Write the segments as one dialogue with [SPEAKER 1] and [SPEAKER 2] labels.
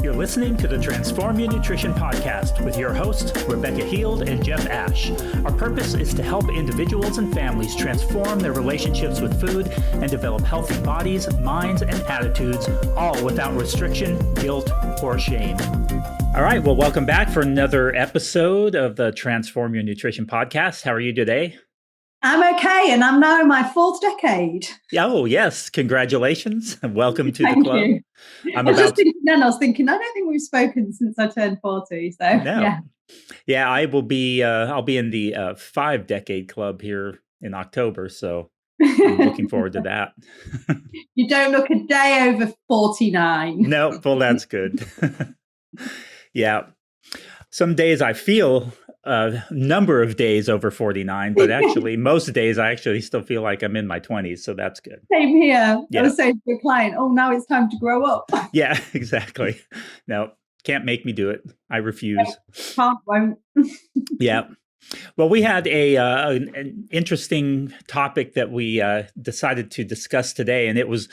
[SPEAKER 1] You're listening to the Transform Your Nutrition podcast with your hosts, Rebecca Heald and Jeff Ash. Our purpose is to help individuals and families transform their relationships with food and develop healthy bodies, minds, and attitudes, all without restriction, guilt, or shame. All right, well, welcome back for another episode of the Transform Your Nutrition podcast. How are you today?
[SPEAKER 2] I'm okay, and I'm now in my fourth decade.
[SPEAKER 1] Oh, yes. Congratulations. Welcome to the
[SPEAKER 2] Thank
[SPEAKER 1] club.
[SPEAKER 2] you. I was thinking, I don't think we've spoken since I turned 40. So,
[SPEAKER 1] no. Yeah, I will be, I'll be in the 5-decade club here in October. So I'm looking forward to that.
[SPEAKER 2] You don't look a day over 49.
[SPEAKER 1] No, well, that's good. Yeah. Some days I feel a number of days over 49, but actually most days I actually still feel like I'm in my 20s. So that's good.
[SPEAKER 2] Same here.
[SPEAKER 1] Yeah.
[SPEAKER 2] I was saying to a client, now it's time to grow up.
[SPEAKER 1] Yeah, exactly. No, can't make me do it. I refuse.
[SPEAKER 2] Won't.
[SPEAKER 1] Yeah. Well, we had an interesting topic that we decided to discuss today, and it was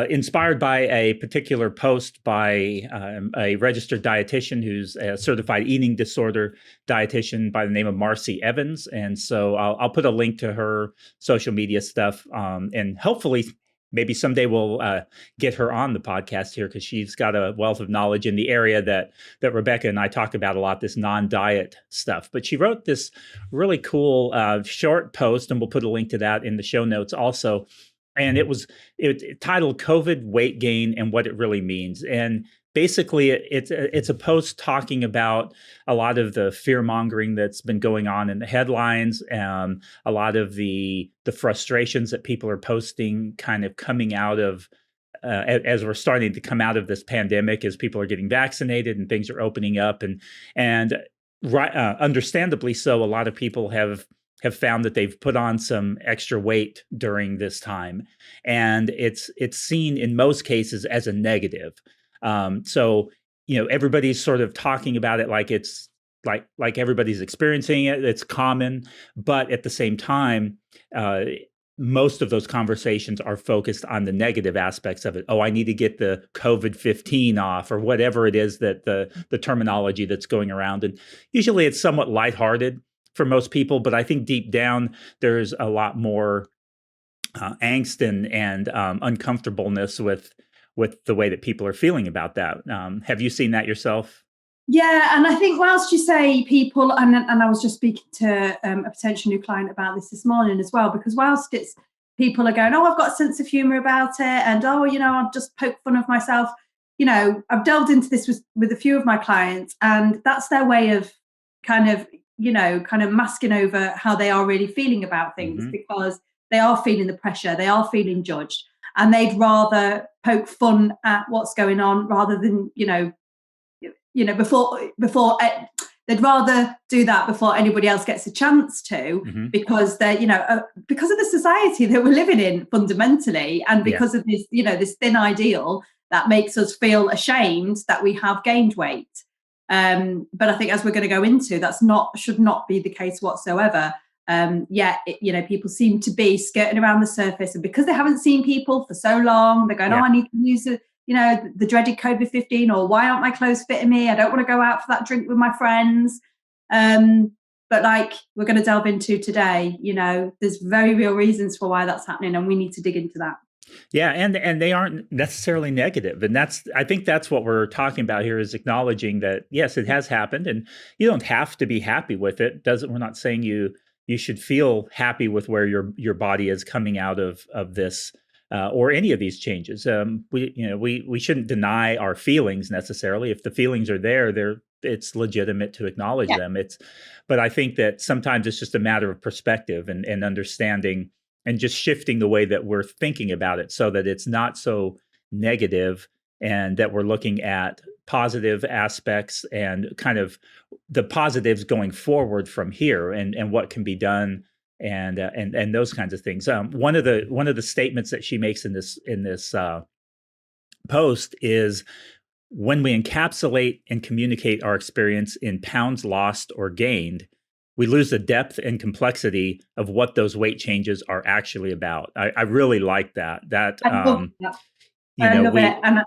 [SPEAKER 1] inspired by a particular post by a registered dietitian who's a certified eating disorder dietitian by the name of Marci Evans. And so I'll put a link to her social media stuff, and hopefully maybe someday we'll get her on the podcast here because she's got a wealth of knowledge in the area that Rebecca and I talk about a lot, this non-diet stuff. But she wrote this really cool short post, and we'll put a link to that in the show notes also. And it titled COVID Weight Gain and What It Really Means. And basically, it's a post talking about a lot of the fear mongering that's been going on in the headlines, a lot of the frustrations that people are posting, kind of coming out of as we're starting to come out of this pandemic, as people are getting vaccinated and things are opening up, and understandably so, a lot of people have found that they've put on some extra weight during this time, and it's seen in most cases as a negative. So, everybody's sort of talking about it like it's like everybody's experiencing it. It's common, but at the same time, most of those conversations are focused on the negative aspects of it. Oh, I need to get the COVID-15 off, or whatever it is that the terminology that's going around. And usually it's somewhat lighthearted for most people, but I think deep down there's a lot more angst and uncomfortableness with the way that people are feeling about that. Have you seen that yourself?
[SPEAKER 2] Yeah, and I think whilst you say people, and I was just speaking to a potential new client about this morning as well, because whilst it's people are going, I've got a sense of humour about it, and I'll just poke fun of myself. I've delved into this with a few of my clients, and that's their way of kind of masking over how they are really feeling about things, because they are feeling the pressure, they are feeling judged. And they'd rather poke fun at what's going on rather than, before they'd rather do that before anybody else gets a chance to, because they're, because of the society that we're living in fundamentally, and because of this, this thin ideal that makes us feel ashamed that we have gained weight. But I think, as we're going to go into, should not be the case whatsoever. People seem to be skirting around the surface, and because they haven't seen people for so long, they're going, I need to use the dreaded COVID-15, or why aren't my clothes fitting me? I don't want to go out for that drink with my friends. But like we're going to delve into today, there's very real reasons for why that's happening, and we need to dig into that.
[SPEAKER 1] Yeah, and they aren't necessarily negative. And I think that's what we're talking about here, is acknowledging that, yes, it has happened, and you don't have to be happy with it. We're not saying you should feel happy with where your body is coming out of this or any of these changes. We shouldn't deny our feelings necessarily. If the feelings are there, it's legitimate to acknowledge them. But I think that sometimes it's just a matter of perspective and understanding, and just shifting the way that we're thinking about it, so that it's not so negative, and that we're looking at positive aspects and kind of the positives going forward from here, and what can be done, and those kinds of things. One of the statements that she makes in this post is, when we encapsulate and communicate our experience in pounds lost or gained, we lose the depth and complexity of what those weight changes are actually about. I really like that.
[SPEAKER 2] I love it.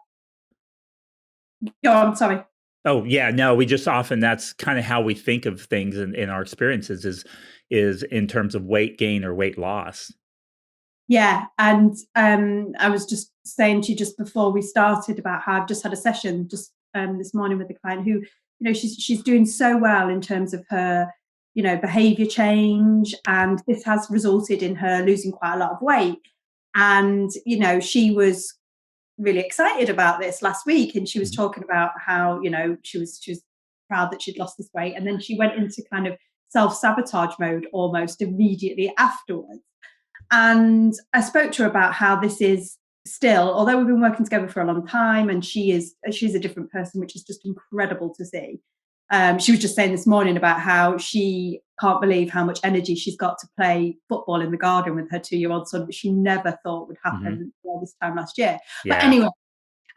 [SPEAKER 2] Go on, sorry.
[SPEAKER 1] Oh yeah, no, we just often, that's kind of how we think of things in our experiences is in terms of weight gain or weight loss.
[SPEAKER 2] Yeah, and I was just saying to you just before we started about how I've just had a session just this morning with a client who, she's doing so well in terms of her, behavior change, and this has resulted in her losing quite a lot of weight. And she was really excited about this last week, and she was talking about how she was proud that she'd lost this weight, and then she went into kind of self-sabotage mode almost immediately afterwards. And I spoke to her about how this is still, although we've been working together for a long time, and she's a different person, which is just incredible to see. She was just saying this morning about how she can't believe how much energy she's got to play football in the garden with her 2-year-old son, which she never thought would happen this time last year.
[SPEAKER 1] Yeah.
[SPEAKER 2] But anyway,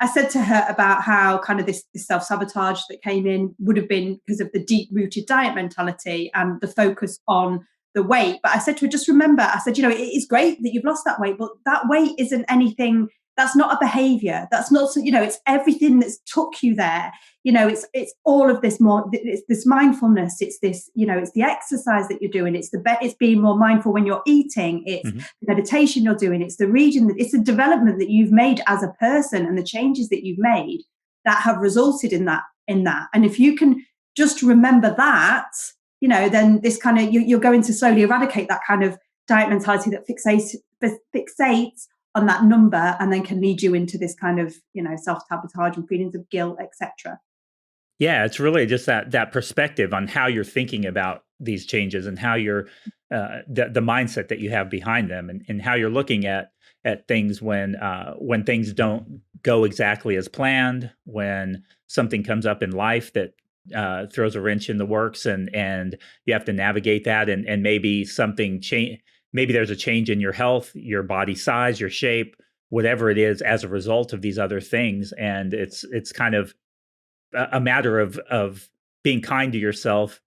[SPEAKER 2] I said to her about how kind of this self-sabotage that came in would have been because of the deep-rooted diet mentality and the focus on the weight. But I said to her, just remember, I said, it is great that you've lost that weight, but that weight isn't anything, that's not a behavior. That's not, it's everything that's took you there. It's all of this more, it's this mindfulness. It's this, it's the exercise that you're doing. It's being more mindful when you're eating. It's the meditation you're doing. It's the reading, it's the development that you've made as a person and the changes that you've made that have resulted in that. And if you can just remember that, then this kind of, you're going to slowly eradicate that kind of diet mentality that fixates on that number and then can lead you into this kind of, self-sabotage and feelings of guilt, etc.
[SPEAKER 1] Yeah, it's really just that perspective on how you're thinking about these changes and how you're the mindset that you have behind them, and how you're looking at things when things don't go exactly as planned, when something comes up in life that throws a wrench in the works, and you have to navigate that, and maybe something change. Maybe there's a change in your health, your body size, your shape, whatever it is, as a result of these other things. And it's kind of a matter of being kind to yourself,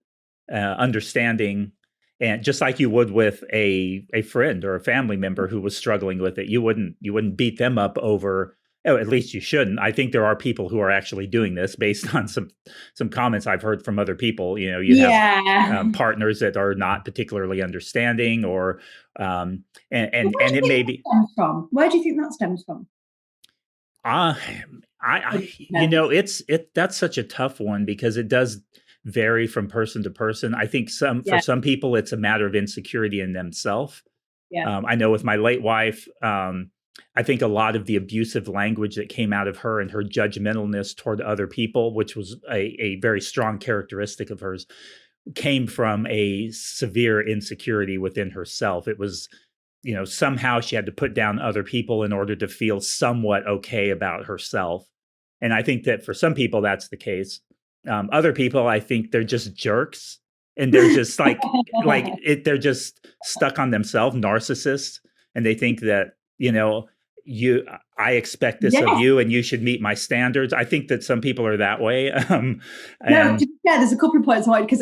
[SPEAKER 1] understanding, and just like you would with a friend or a family member who was struggling with it, you wouldn't beat them up over. Oh, at least you shouldn't. I think there are people who are actually doing this based on some comments I've heard from other people. You have partners that are not particularly understanding, or and it may be.
[SPEAKER 2] From where do you think that stems from?
[SPEAKER 1] That's such a tough one, because it does vary from person to person. I think for some people it's a matter of insecurity in themselves.
[SPEAKER 2] Yeah.
[SPEAKER 1] I know with my late wife, I think a lot of the abusive language that came out of her and her judgmentalness toward other people, which was a very strong characteristic of hers, came from a severe insecurity within herself. It was, somehow she had to put down other people in order to feel somewhat okay about herself. And I think that for some people that's the case. Other people, I think they're just jerks, and they're just they're just stuck on themselves, narcissists, and they think that, I expect this of you, and you should meet my standards. I think that some people are that way.
[SPEAKER 2] There's a couple of points I wanted, because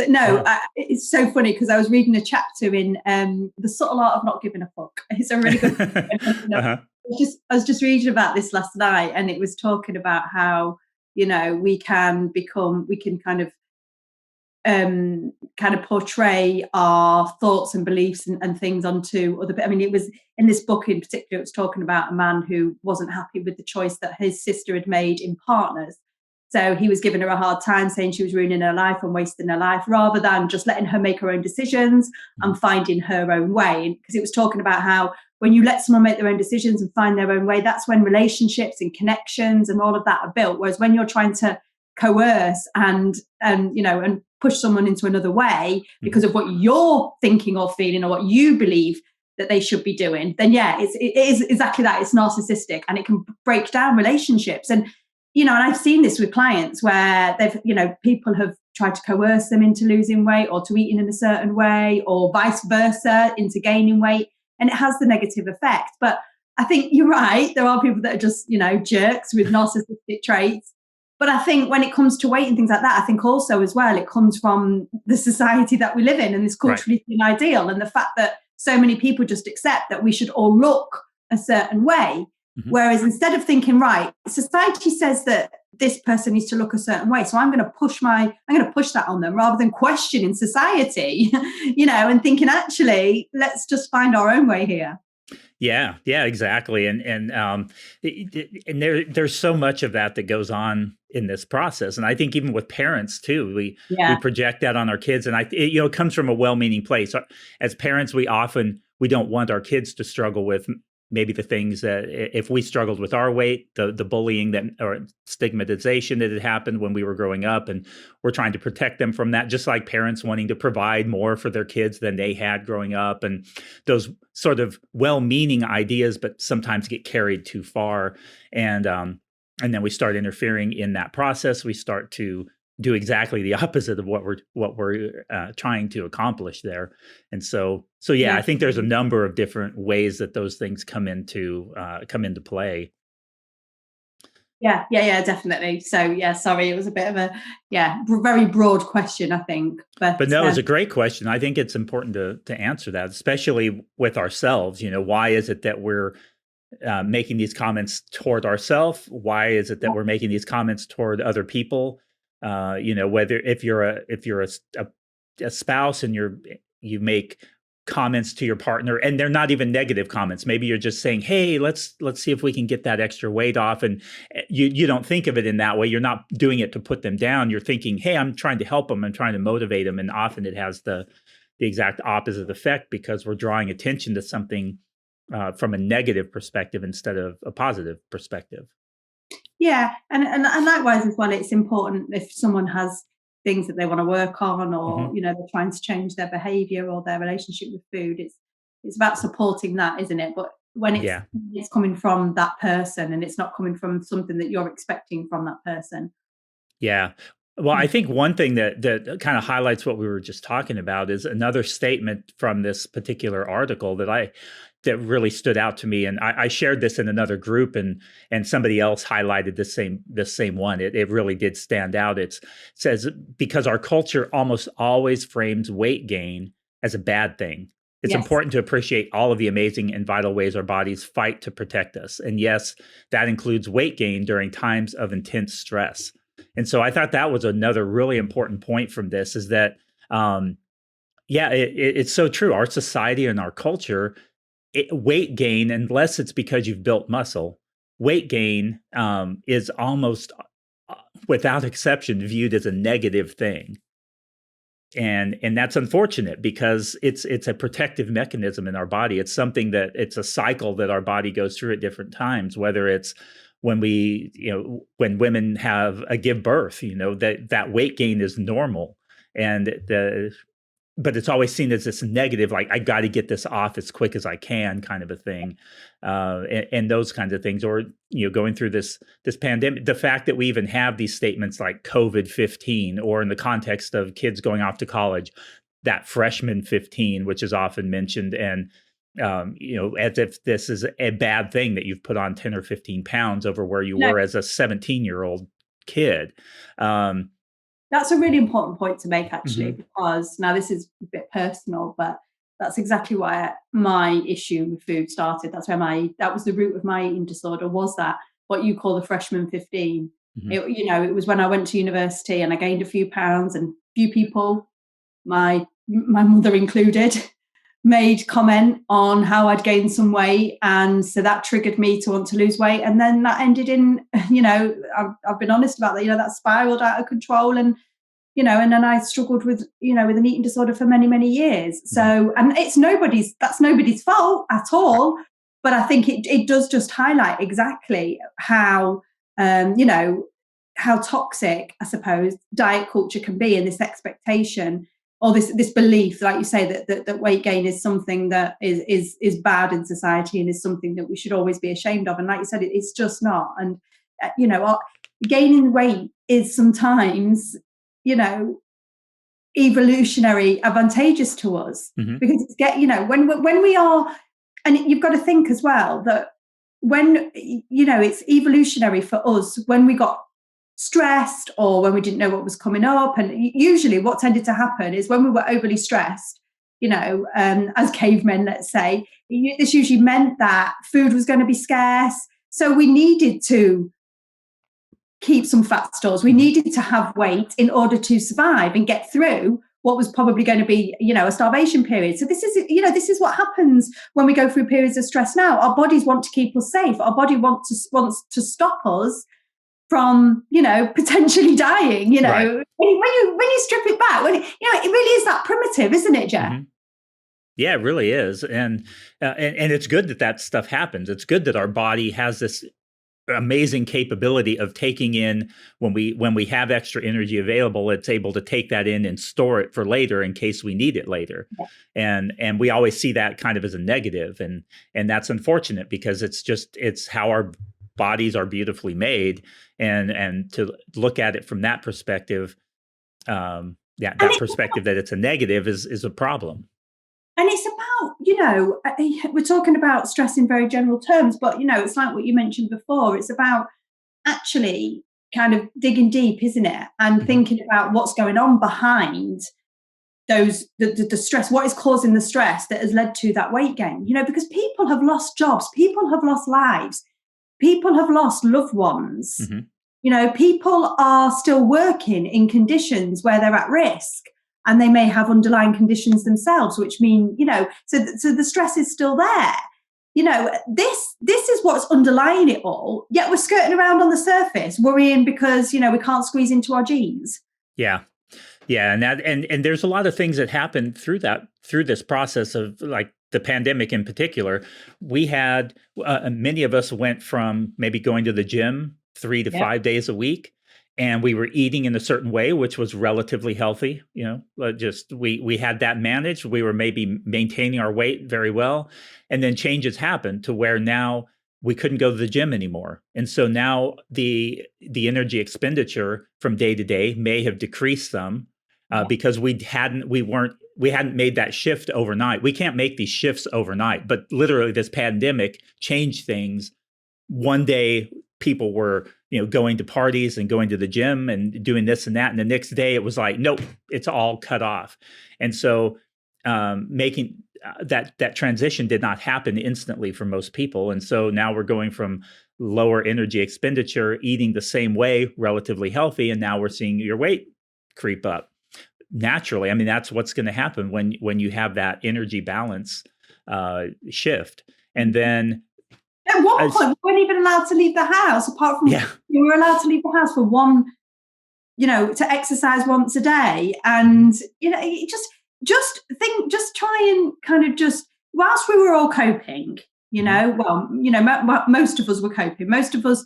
[SPEAKER 2] it's so funny, because I was reading a chapter in The Subtle Art of Not Giving a Fuck. It's a really good I was just reading about this last night, and it was talking about how, we can kind of portray our thoughts and beliefs and things onto other. I mean, it was in this book in particular, it was talking about a man who wasn't happy with the choice that his sister had made in partners. So he was giving her a hard time, saying she was ruining her life and wasting her life, rather than just letting her make her own decisions and finding her own way. Because it was talking about how when you let someone make their own decisions and find their own way, that's when relationships and connections and all of that are built. Whereas when you're trying to coerce and push someone into another way because of what you're thinking or feeling or what you believe that they should be doing, then it is exactly that. It's narcissistic, and it can break down relationships. And and I've seen this with clients where they've people have tried to coerce them into losing weight or to eating in a certain way, or vice versa, into gaining weight, and it has the negative effect. But I think you're right, there are people that are just jerks with narcissistic traits. But I think when it comes to weight and things like that, I think also as well, it comes from the society that we live in and this culturally thin ideal, and the fact that so many people just accept that we should all look a certain way. Mm-hmm. Whereas instead of thinking, right, society says that this person needs to look a certain way, so I'm going to push that on them, rather than questioning society, and thinking, actually, let's just find our own way here.
[SPEAKER 1] Yeah, exactly. And there's so much of that goes on in this process. And I think even with parents too, we project that on our kids. And it comes from a well-meaning place. As parents, we don't want our kids to struggle with maybe the things that, if we struggled with our weight, the bullying or stigmatization that had happened when we were growing up, and we're trying to protect them from that, just like parents wanting to provide more for their kids than they had growing up. And those sort of well-meaning ideas, but sometimes get carried too far. And then we start interfering in that process. We start to do exactly the opposite of what we're trying to accomplish there. And so I think there's a number of different ways that those things come into play.
[SPEAKER 2] Yeah, definitely. So sorry, it was a bit of a very broad question, I think.
[SPEAKER 1] But no, it's a great question. I think it's important to answer that, especially with ourselves. Why is it that we're making these comments toward ourselves? Why is it that we're making these comments toward other people? Whether if you're a spouse and you make comments to your partner, and they're not even negative comments. Maybe you're just saying, "Hey, let's see if we can get that extra weight off," and you don't think of it in that way. You're not doing it to put them down. You're thinking, "Hey, I'm trying to help them. I'm trying to motivate them," and often it has the exact opposite effect, because we're drawing attention to something from a negative perspective instead of a positive perspective.
[SPEAKER 2] Yeah, and likewise as well, it's important if someone has things that they want to work on, or they're trying to change their behavior or their relationship with food. It's about supporting that, isn't it? But when it's coming from that person, and it's not coming from something that you're expecting from that person.
[SPEAKER 1] Yeah. Well, I think one thing that kind of highlights what we were just talking about is another statement from this particular article that really stood out to me. And I shared this in another group, and somebody else highlighted the same one. It really did stand out. It says, because our culture almost always frames weight gain as a bad thing, it's important to appreciate all of the amazing and vital ways our bodies fight to protect us. And yes, that includes weight gain during times of intense stress. And so I thought that was another really important point from this, is that, it's so true. Our society and our culture, weight gain, unless it's because you've built muscle, weight gain is almost without exception viewed as a negative thing. And that's unfortunate, because it's a protective mechanism in our body. It's something it's a cycle that our body goes through at different times, whether it's when when women give birth, that weight gain is normal, but it's always seen as this negative, like, I got to get this off as quick as I can, kind of a thing, and those kinds of things. Or going through this pandemic, the fact that we even have these statements like COVID-15, or in the context of kids going off to college, that freshman 15, which is often mentioned, and as if this is a bad thing that you've put on 10 or 15 pounds over where you were as a 17-year-old kid.
[SPEAKER 2] That's a really important point to make, actually, because now this is a bit personal, but that's exactly why my issue with food started. That's where that was the root of my eating disorder, was that what you call the freshman 15. It was when I went to university and I gained a few pounds, and few people, my mother included, made comment on how I'd gained some weight, and so that triggered me to want to lose weight, and then that ended in, I've been honest about that, that spiraled out of control, and and then I struggled with with an eating disorder for many years. So, and that's nobody's fault at all, but I think it does just highlight exactly how how toxic, I suppose, diet culture can be, and this expectation, or this belief, like you say, that weight gain is something that is bad in society, and is something that we should always be ashamed of. And like you said, it's just not. And gaining weight is sometimes evolutionary advantageous to us, because it's when we are, and you've got to think as well that when it's evolutionary for us when we got stressed, or when we didn't know what was coming up. And usually what tended to happen is when we were overly stressed, as cavemen, let's say, this usually meant that food was going to be scarce. So we needed to keep some fat stores. We needed to have weight in order to survive and get through what was probably going to be, a starvation period. So this is what happens when we go through periods of stress now. Our bodies want to keep us safe. Our body wants to stop us from, potentially dying,
[SPEAKER 1] Right.
[SPEAKER 2] when you strip it back, it really is that primitive, isn't it, Jeff?
[SPEAKER 1] Mm-hmm. Yeah, it really is. And it's good that stuff happens. It's good that our body has this amazing capability of taking in when we have extra energy available, it's able to take that in and store it for later in case we need it later. Yeah. And we always see that kind of as a negative, and that's unfortunate because it's how our bodies are beautifully made, and to look at it from that perspective, that perspective that it's a negative is a problem.
[SPEAKER 2] And it's about, we're talking about stress in very general terms, but, it's like what you mentioned before. It's about actually kind of digging deep, isn't it? And thinking about what's going on behind the stress, what is causing the stress that has led to that weight gain, because people have lost jobs, people have lost lives, people have lost loved ones, people are still working in conditions where they're at risk. And they may have underlying conditions themselves, which mean, so the stress is still there. This is what's underlying it all. Yet we're skirting around on the surface, worrying because, we can't squeeze into our jeans.
[SPEAKER 1] Yeah. Yeah. And there's a lot of things that happen through this process of like the pandemic in particular. We had many of us went from maybe going to the gym 3 to 5 days a week. And we were eating in a certain way, which was relatively healthy. Just we had that managed. We were maybe maintaining our weight very well. And then changes happened to where now we couldn't go to the gym anymore. And so now the energy expenditure from day to day may have decreased some because we hadn't made that shift overnight. We can't make these shifts overnight, but literally this pandemic changed things. One day people were going to parties and going to the gym and doing this and that. And the next day it was like, nope, it's all cut off. And so making that transition did not happen instantly for most people. And so now we're going from lower energy expenditure, eating the same way, relatively healthy. And now we're seeing your weight creep up naturally. I mean, that's what's going to happen when you have that energy balance shift. And then
[SPEAKER 2] at one point, we weren't even allowed to leave the house, apart from we were allowed to leave the house for one, to exercise once a day. And, just try and kind of whilst we were all coping, most of us were coping. Most of us,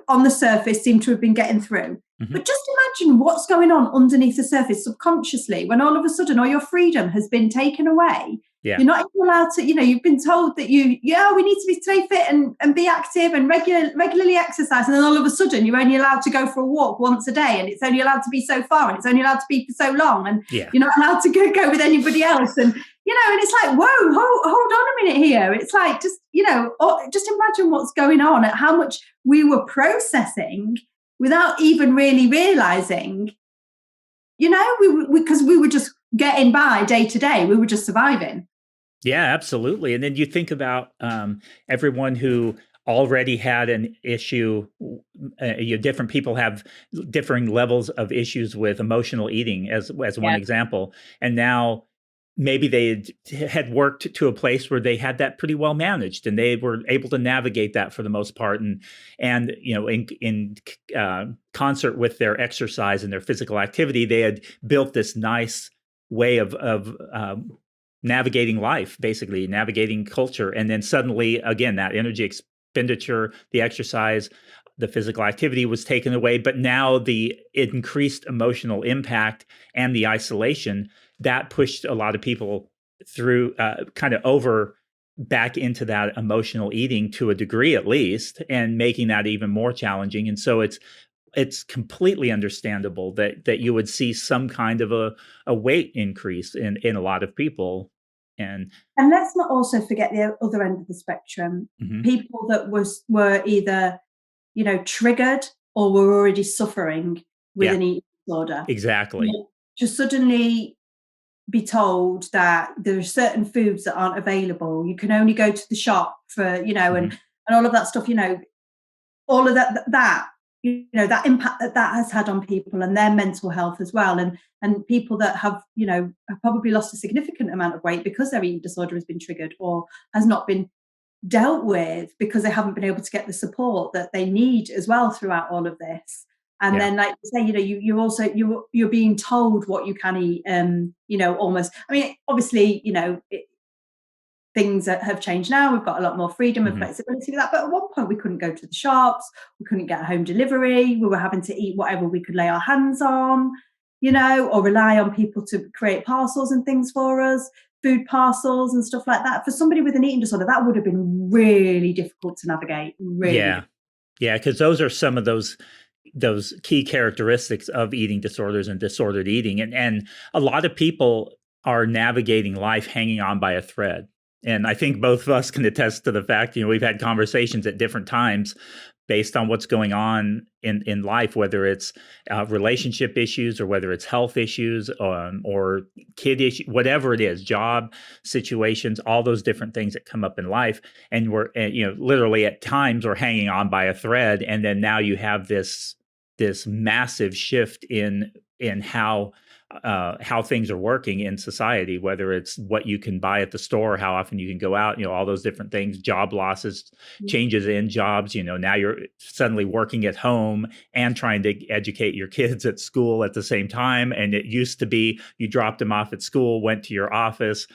[SPEAKER 2] on the surface seem to have been getting through. But just imagine what's going on underneath the surface subconsciously when all of a sudden all your freedom has been taken away. Yeah. You're not even allowed to, you've been told that we need to stay fit and be active and regularly exercise. And then all of a sudden you're only allowed to go for a walk once a day, and it's only allowed to be so far, and it's only allowed to be for so long. And you're not allowed to go with anybody else. And, and it's like, whoa, hold on a minute here. It's like, just imagine what's going on and how much we were processing without even really realizing, because we were just getting by day to day. We were just surviving.
[SPEAKER 1] Yeah, absolutely. And then you think about everyone who already had an issue. Different people have differing levels of issues with emotional eating as one example. And now maybe they had worked to a place where they had that pretty well managed, and they were able to navigate that for the most part. And in concert with their exercise and their physical activity, they had built this nice way of navigating life, basically navigating culture. And then suddenly, again, that energy expenditure, the exercise, the physical activity was taken away. But now the increased emotional impact and the isolation, that pushed a lot of people through kind of over back into that emotional eating to a degree, at least, and making that even more challenging. And so it's completely understandable that you would see some kind of a weight increase in a lot of people. And
[SPEAKER 2] let's not also forget the other end of the spectrum. People that were either, triggered or were already suffering with an eating disorder.
[SPEAKER 1] Exactly.
[SPEAKER 2] To suddenly be told that there are certain foods that aren't available. You can only go to the shop for, and and all of that stuff, all of that that impact that has had on people and their mental health as well, and people that have have probably lost a significant amount of weight because their eating disorder has been triggered or has not been dealt with because they haven't been able to get the support that they need as well throughout all of this. And then, like you say, you're also you're being told what you can eat. Almost. I mean, obviously, things have changed now. We've got a lot more freedom and flexibility with that. But at one point, we couldn't go to the shops. We couldn't get home delivery. We were having to eat whatever we could lay our hands on, or rely on people to create parcels and things for us, food parcels and stuff like that. For somebody with an eating disorder, that would have been really difficult to navigate. Really.
[SPEAKER 1] Yeah, because those are some of those key characteristics of eating disorders and disordered eating. And a lot of people are navigating life hanging on by a thread. And I think both of us can attest to the fact, we've had conversations at different times based on what's going on in life, whether it's relationship issues or whether it's health issues or kid issues, whatever it is, job situations, all those different things that come up in life. And we're, literally at times we're hanging on by a thread. And then now you have this massive shift in how things are working in society, whether it's what you can buy at the store, how often you can go out, all those different things, job losses, changes in jobs, now you're suddenly working at home and trying to educate your kids at school at the same time. And it used to be you dropped them off at school, went to your office,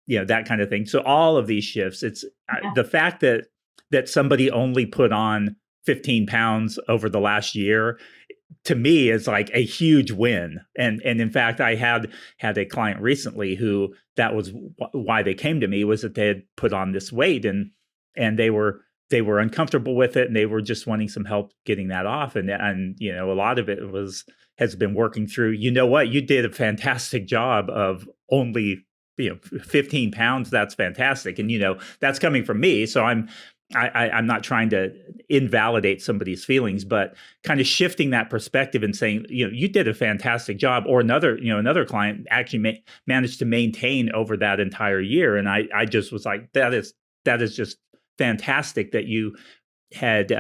[SPEAKER 1] that kind of thing. So all of these shifts, it's the fact that somebody only put on 15 pounds over the last year, to me, is like a huge win. And in fact, I had a client recently who that was why they came to me, was that they had put on this weight and they were uncomfortable with it, and they were just wanting some help getting that off. And a lot of it has been working through, you did a fantastic job of only 15 pounds. That's fantastic. And that's coming from me. So I'm not trying to invalidate somebody's feelings, but kind of shifting that perspective and saying, you did a fantastic job. Or another client actually managed to maintain over that entire year. And I just was like, that is just fantastic that you had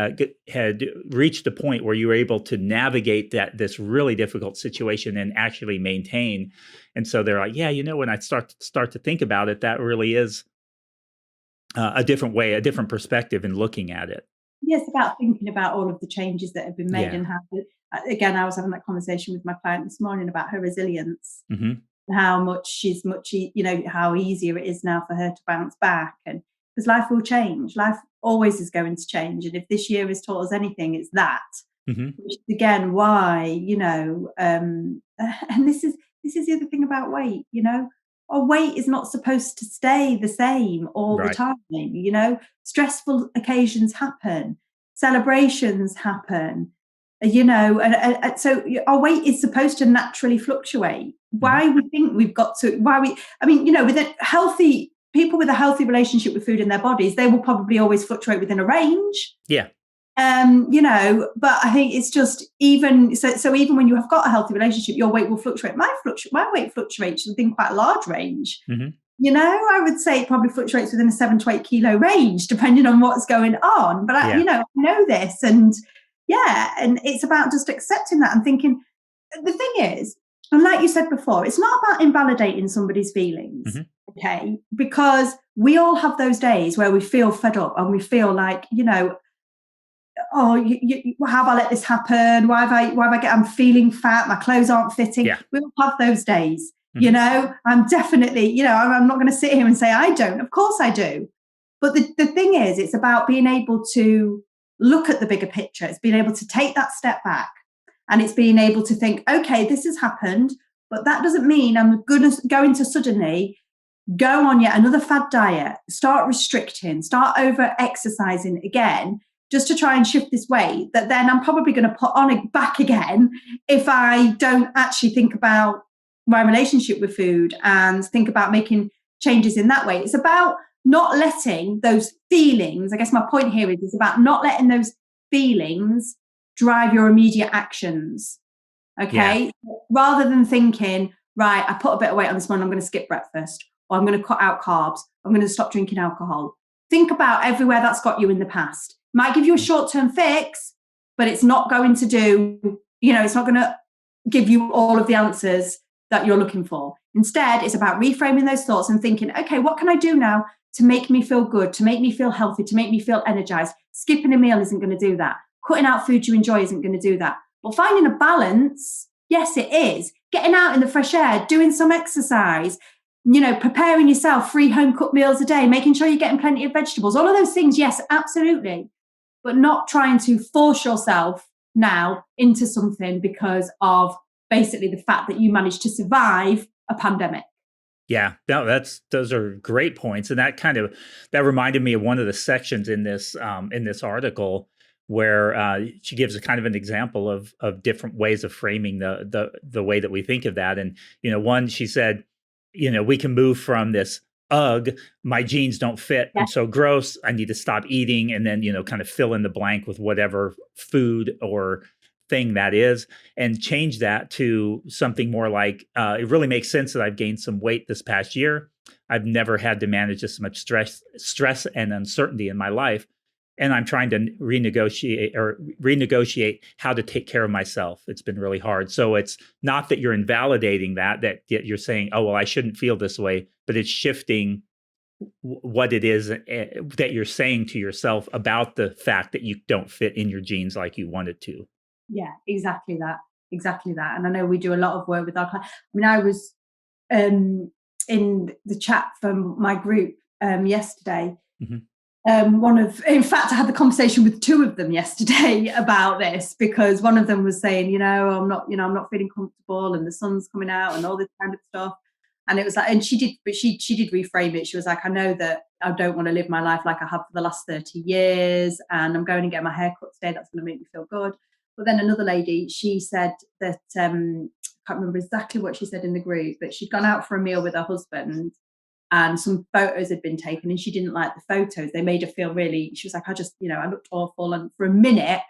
[SPEAKER 1] reached a point where you were able to navigate this really difficult situation and actually maintain. And so they're like, when I start to think about it, that really is a different way, a different perspective in looking at it.
[SPEAKER 2] Yes, about thinking about all of the changes that have been made and how, again, I was having that conversation with my client this morning about her resilience, and how much how easier it is now for her to bounce back. And because life will change, life always is going to change. And if this year has taught us anything, it's that, which is again why, and this is the other thing about weight, our weight is not supposed to stay the same all the time. Stressful occasions happen, celebrations happen, and so our weight is supposed to naturally fluctuate. Why we think we've got to, with healthy people with a healthy relationship with food in their bodies, they will probably always fluctuate within a range.
[SPEAKER 1] Yeah.
[SPEAKER 2] But I think it's just even so even when you have got a healthy relationship, your weight will fluctuate. My weight fluctuates within quite a large range. I would say it probably fluctuates within a 7 to 8 kilo range, depending on what's going on. But I know this, and it's about just accepting that and thinking. The thing is, and like you said before, it's not about invalidating somebody's feelings, okay? Because we all have those days where we feel fed up and we feel like, how have I let this happen? I'm feeling fat, my clothes aren't fitting. We all have those days, I'm definitely, I'm not going to sit here and say I don't. Of course I do. But the thing is, it's about being able to look at the bigger picture. It's being able to take that step back, and it's being able to think, okay, this has happened, but that doesn't mean I'm going to suddenly go on yet another fad diet, start restricting, start over exercising again, just to try and shift this weight that then I'm probably going to put on back again if I don't actually think about my relationship with food and think about making changes in that way. It's about not letting those feelings, I guess my point here is about not letting those feelings drive your immediate actions. Okay. Rather than thinking, right, I put a bit of weight on this morning, I'm going to skip breakfast, or I'm going to cut out carbs, I'm going to stop drinking alcohol. think about everywhere that's got you in the past. Might give you a short-term fix, but it's not going to do, it's not going to give you all of the answers that you're looking for. Instead, it's about reframing those thoughts and thinking, okay, what can I do now to make me feel good, to make me feel healthy, to make me feel energized? Skipping a meal isn't going to do that. Cutting out food you enjoy isn't going to do that. But finding a balance, yes, it is. Getting out in the fresh air, doing some exercise, preparing yourself 3 home cooked meals a day, making sure you're getting plenty of vegetables, all of those things, yes, absolutely. But not trying to force yourself now into something because of basically the fact that you managed to survive a pandemic.
[SPEAKER 1] Yeah, no, those are great points, and that reminded me of one of the sections in this article where she gives a kind of an example of different ways of framing the way that we think of that. And one, she said, we can move from this, ugh, my jeans don't fit, I'm so gross, I need to stop eating, and then kind of fill in the blank with whatever food or thing that is, and change that to something more like, it really makes sense that I've gained some weight this past year. I've never had to manage this much stress and uncertainty in my life. And I'm trying to renegotiate how to take care of myself. It's been really hard. So it's not that you're invalidating that you're saying, oh, well, I shouldn't feel this way, but it's shifting what it is that you're saying to yourself about the fact that you don't fit in your jeans like you wanted to.
[SPEAKER 2] Yeah, exactly that. And I know we do a lot of work with our clients. I mean, I was in the chat from my group yesterday.
[SPEAKER 1] Mm-hmm.
[SPEAKER 2] In fact, I had the conversation with 2 of them yesterday about this, because one of them was saying, I'm not feeling comfortable, and the sun's coming out and all this kind of stuff. And it was like, and she did reframe it. She was like, I know that I don't want to live my life like I have for the last 30 years, and I'm going to get my hair cut today. That's going to make me feel good. But then another lady, she said that, I can't remember exactly what she said in the group, but she'd gone out for a meal with her husband, and some photos had been taken, and she didn't like the photos. They made her feel really, she was like, I just, I looked awful. And for a minute,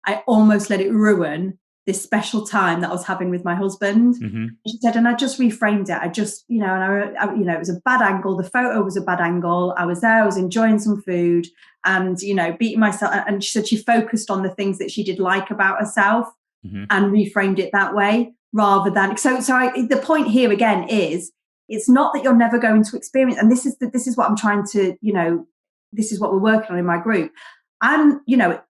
[SPEAKER 2] I almost let it ruin this special time that I was having with my husband.
[SPEAKER 1] Mm-hmm.
[SPEAKER 2] She said, and I just reframed it. I just, and it was a bad angle. The photo was a bad angle. I was there, I was enjoying some food and, beating myself. And she said she focused on the things that she did like about herself, mm-hmm. and reframed it that way rather than, the point here again is, it's not that you're never going to experience, and this is what I'm trying to, this is what we're working on in my group. And, no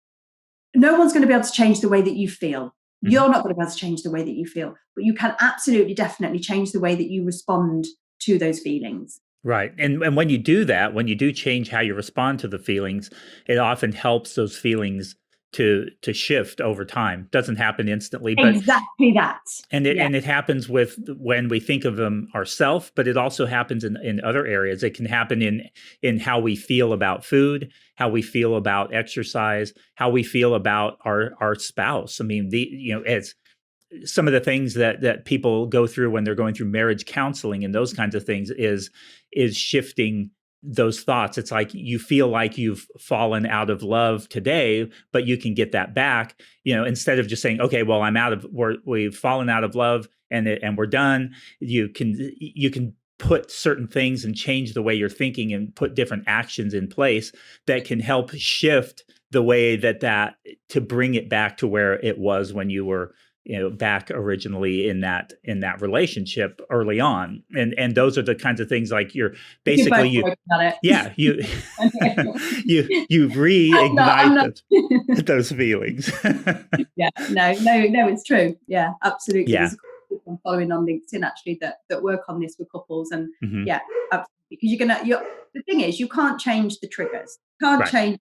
[SPEAKER 2] one's going to be able to change the way that you feel. Mm-hmm. You're not going to be able to change the way that you feel, but you can absolutely, definitely change the way that you respond to those feelings.
[SPEAKER 1] Right. And when you do that, when you do change how you respond to the feelings, it often helps those feelings to shift over time. Doesn't happen instantly, but
[SPEAKER 2] exactly that.
[SPEAKER 1] And it happens when we think of them ourselves, but it also happens in other areas. It can happen in how we feel about food, how we feel about exercise, how we feel about our spouse. I mean, it's some of the things that people go through when they're going through marriage counseling and those kinds of things is shifting those thoughts. It's like you feel like you've fallen out of love today, but you can get that back, instead of just saying, okay, well, we've fallen out of love and we're done. You can put certain things and change the way you're thinking and put different actions in place that can help shift the way that to bring it back to where it was when you were back originally in that relationship early on. And those are the kinds of things like you're basically you reignite those feelings.
[SPEAKER 2] Yeah, no, it's true. Yeah, absolutely. Yeah. I'm following on LinkedIn actually that work on this with couples, and mm-hmm. yeah, absolutely. Because the thing is, you can't change the triggers. You can't change,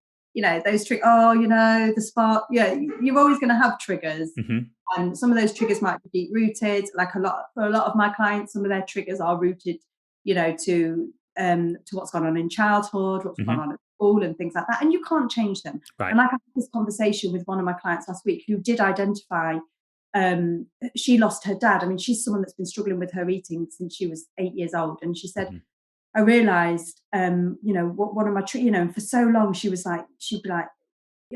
[SPEAKER 2] those triggers. Oh, the spark. Yeah, you're always going to have triggers. Mm-hmm. And some of those triggers might be deep rooted. Like for a lot of my clients, some of their triggers are rooted, to what's gone on in childhood, what's mm-hmm. gone on at school, and things like that. And you can't change them. Right. And like I had this conversation with one of my clients last week who did identify. She lost her dad. I mean, she's someone that's been struggling with her eating since she was 8 years old, and she said, mm-hmm. I realised, one of my, and for so long she'd be like.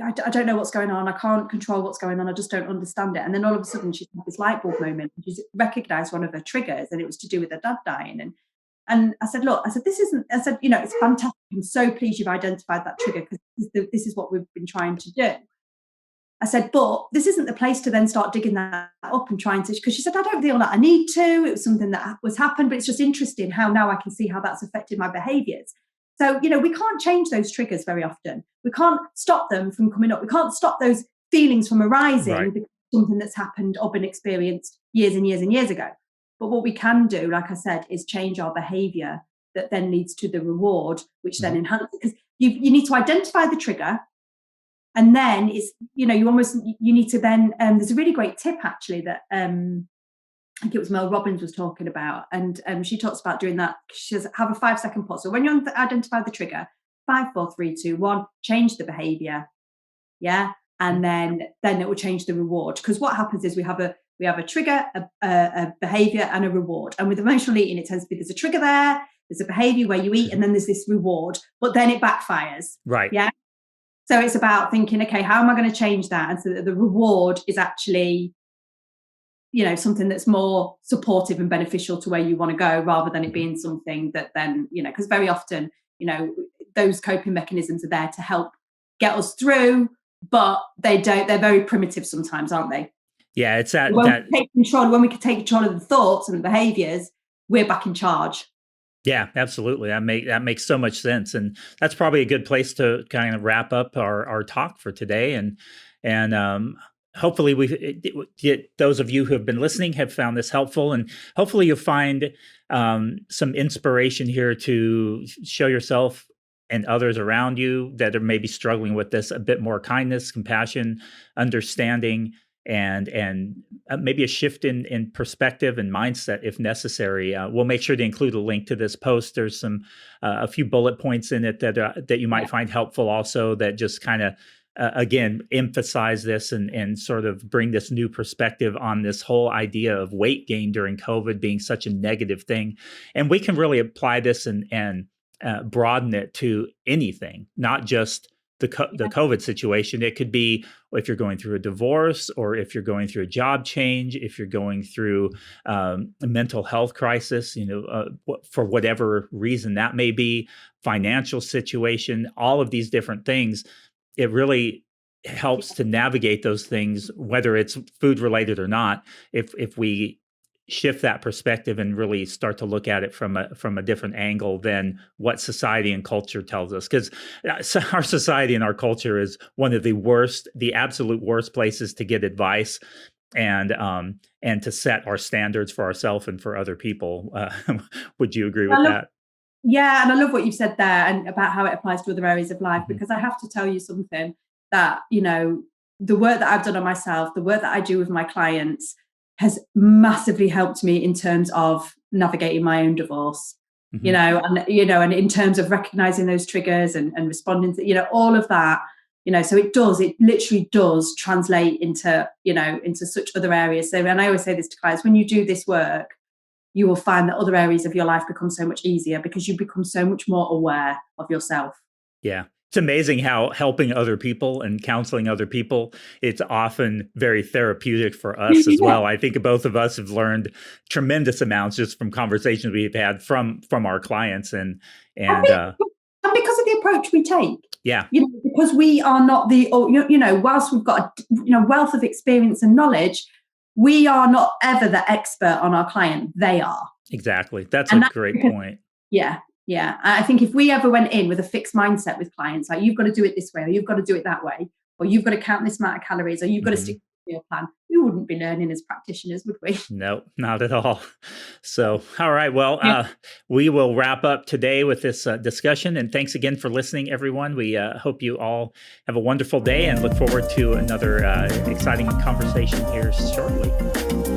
[SPEAKER 2] I don't know what's going on. I can't control what's going on. I just don't understand it. And then all of a sudden she's had this light bulb moment. She's recognised one of her triggers, and it was to do with her dad dying. And I said, look, this isn't, it's fantastic I'm so pleased you've identified that trigger, because this is what we've been trying to do. I said, but this isn't the place to then start digging that up and trying to, because she said, I don't feel like I need to. It was something that was happened, but it's just interesting how now I can see how that's affected my behaviours. So, we can't change those triggers very often. We can't stop them from coming up. We can't stop those feelings from arising,
[SPEAKER 1] right,
[SPEAKER 2] because it's something that's happened or been experienced years and years and years ago. But what we can do, like I said, is change our behaviour that then leads to the reward, which then enhances, because you need to identify the trigger. And then it's, you need to then, there's a really great tip actually that I think it was Mel Robbins was talking about. And she talks about doing that. She says, have a 5-second pause. So when you identify the trigger, 5, 4, 3, 2, 1, change the behavior. Yeah. And then it will change the reward. Because what happens is we have a trigger, a behavior, and a reward. And with emotional eating, it tends to be there's a trigger there, there's a behavior where you eat, and then there's this reward, but then it backfires.
[SPEAKER 1] Right.
[SPEAKER 2] Yeah. So it's about thinking, okay, how am I going to change that? And so that the reward is actually, something that's more supportive and beneficial to where you want to go, rather than it being something that then, because very often, those coping mechanisms are there to help get us through, but they're very primitive sometimes, aren't they?
[SPEAKER 1] Yeah, it's that
[SPEAKER 2] when we can take control of the thoughts and the behaviors, we're back in charge.
[SPEAKER 1] Yeah, absolutely. That makes so much sense, and that's probably a good place to kind of wrap up our talk for today. And hopefully, those of you who have been listening have found this helpful, and hopefully you'll find some inspiration here to show yourself and others around you that are maybe struggling with this a bit more kindness, compassion, understanding, and maybe a shift in perspective and mindset if necessary. We'll make sure to include a link to this post. There's a few bullet points in it that you might find helpful also, that just kind of again emphasize this and sort of bring this new perspective on this whole idea of weight gain during COVID being such a negative thing. And we can really apply this and broaden it to anything, not just the COVID situation. It could be if you're going through a divorce, or if you're going through a job change, if you're going through a mental health crisis, for whatever reason that may be, financial situation, all of these different things. It really helps to navigate those things, whether it's food related or not, if we shift that perspective and really start to look at it from a different angle than what society and culture tells us. Because our society and our culture is one of the absolute worst places to get advice and to set our standards for ourselves and for other people. Would you agree with that?
[SPEAKER 2] Yeah, and I love what you've said there, and about how it applies to other areas of life, because I have to tell you something that, the work that I've done on myself, the work that I do with my clients, has massively helped me in terms of navigating my own divorce, and in terms of recognizing those triggers and responding to, all of that, so it literally does translate into such other areas. So, and I always say this to clients, when you do this work, you will find that other areas of your life become so much easier, because you become so much more aware of yourself.
[SPEAKER 1] Yeah. It's amazing how helping other people and counseling other people, it's often very therapeutic for us as well. I think both of us have learned tremendous amounts just from conversations we've had from our clients and because
[SPEAKER 2] of the approach we take.
[SPEAKER 1] Yeah.
[SPEAKER 2] Because we are not whilst we've got a wealth of experience and knowledge, we are not ever the expert on our client. They are.
[SPEAKER 1] Exactly. That's a great point.
[SPEAKER 2] Yeah. Yeah. I think if we ever went in with a fixed mindset with clients, like you've got to do it this way, or you've got to do it that way, or you've got to count this amount of calories, or you've got to stick to your plan, we wouldn't be learning as practitioners, would we?
[SPEAKER 1] No, not at all. So, all right. Well, we will wrap up today with this discussion. And thanks again for listening, everyone. We hope you all have a wonderful day and look forward to another exciting conversation here shortly.